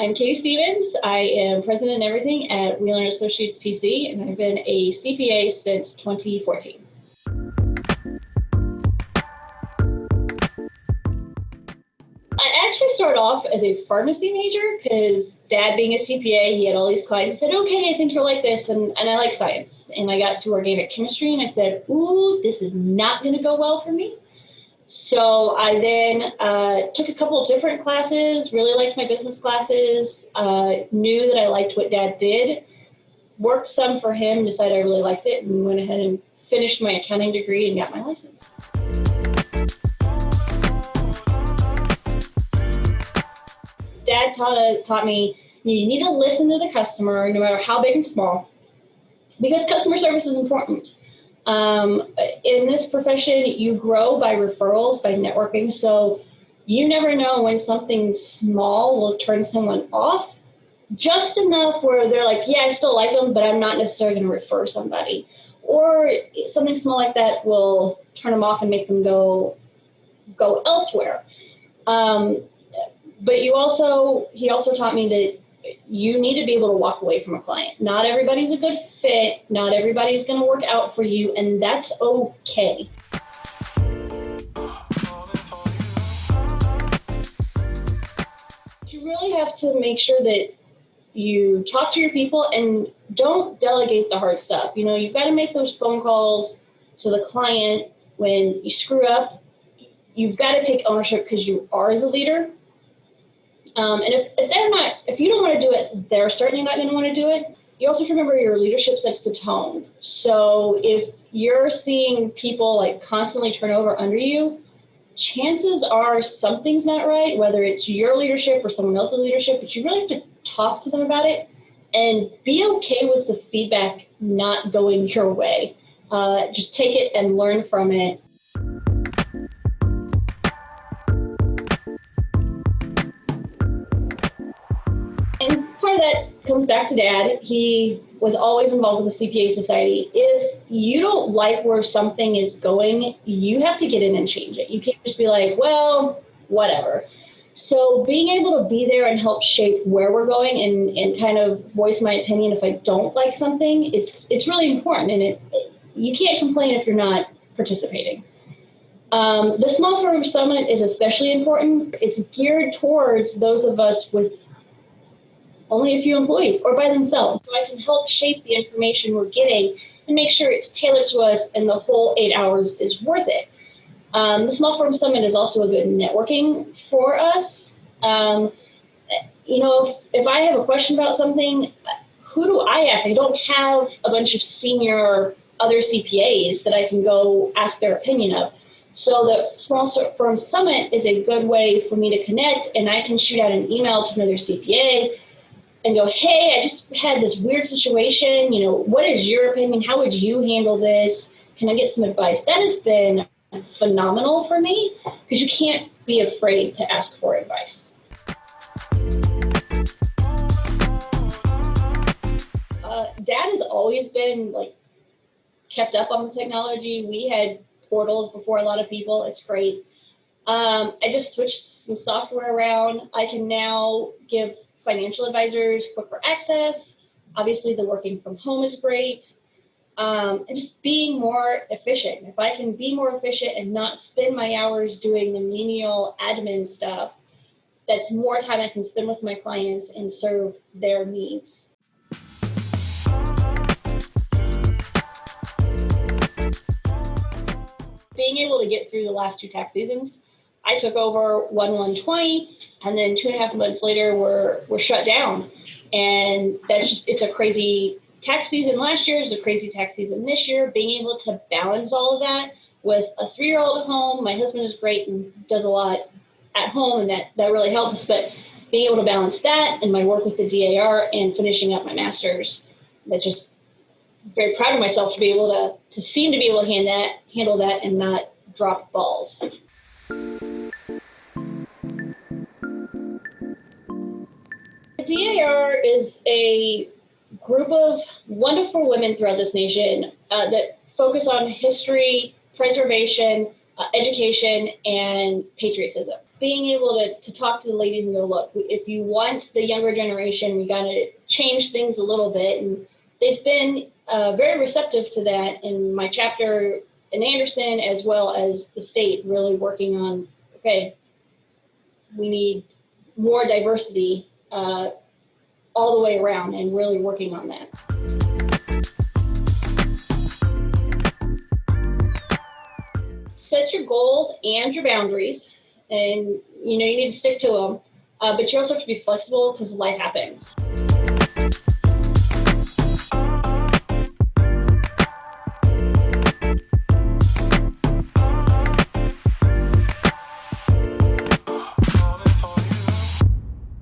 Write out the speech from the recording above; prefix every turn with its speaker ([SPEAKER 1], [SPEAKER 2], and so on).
[SPEAKER 1] I'm Katie Stevens. I am president and everything at Wheeler & Associates PC, and I've been a CPA since 2014. I actually started off as a pharmacy major because Dad, being a CPA, he had all these clients. He said, okay, I think you'll like this, and I like science. And I got to organic chemistry, and I said, ooh, this is not going to go well for me. So I then took a couple of different classes, really liked my business classes, knew that I liked what Dad did, worked some for him, decided I really liked it, and went ahead and finished my accounting degree and got my license. Dad taught me you need to listen to the customer no matter how big and small, because customer service is important. In this profession, you grow by referrals, by networking. So you never know when something small will turn someone off, just enough where they're like, yeah, I still like them, but I'm not necessarily going to refer somebody. Or something small like that will turn them off and make them go elsewhere. But he also taught me that you need to be able to walk away from a client. Not everybody's a good fit. Not everybody's going to work out for you, and that's okay. You really have to make sure that you talk to your people and don't delegate the hard stuff. You know, you've got to make those phone calls to the client when you screw up. You've got to take ownership because you are the leader. And if you don't want to do it, they're certainly not going to want to do it. You also have to remember your leadership sets the tone. So if you're seeing people like constantly turn over under you, chances are something's not right, whether it's your leadership or someone else's leadership, but you really have to talk to them about it and be okay with the feedback not going your way. Just take it and learn from it. And part of that comes back to Dad. He was always involved with the CPA Society. If you don't like where something is going, you have to get in and change it. You can't just be like, well, whatever. So being able to be there and help shape where we're going and kind of voice my opinion if I don't like something, it's really important. And you can't complain if you're not participating. The Small Firm Summit is especially important. It's geared towards those of us with only a few employees or by themselves. So I can help shape the information we're getting and make sure it's tailored to us and the whole 8 hours is worth it. The Small Firm Summit is also a good networking for us. If I have a question about something, who do I ask? I don't have a bunch of senior other CPAs that I can go ask their opinion of. So the Small Firm Summit is a good way for me to connect, and I can shoot out an email to another CPA and go, hey, I just had this weird situation. You know, what is your opinion? How would you handle this? Can I get some advice? That has been phenomenal for me because you can't be afraid to ask for advice. Dad has always been kept up on the technology. We had portals before a lot of people. It's great. I just switched some software around. I can now give financial advisors quicker access. Obviously, the working from home is great. And just being more efficient. If I can be more efficient and not spend my hours doing the menial admin stuff, that's more time I can spend with my clients and serve their needs. Being able to get through the last two tax seasons, I took over 1/1/20, and then 2.5 months later, we're shut down. And it's a crazy tax season last year. It's a crazy tax season this year. Being able to balance all of that with a 3-year-old at home. My husband is great and does a lot at home, and that really helps. But being able to balance that and my work with the DAR and finishing up my master's, very proud of myself to be able to seem to be able to handle that and not drop balls. The DAR is a group of wonderful women throughout this nation that focus on history, preservation, education, and patriotism. being able to talk to the ladies and go, look, if you want the younger generation, we got to change things a little bit. And they've been very receptive to that in my chapter in Anderson, as well as the state, really working on, okay, we need more diversity all the way around, and really working on that. Set your goals and your boundaries, and you need to stick to them, but you also have to be flexible because life happens.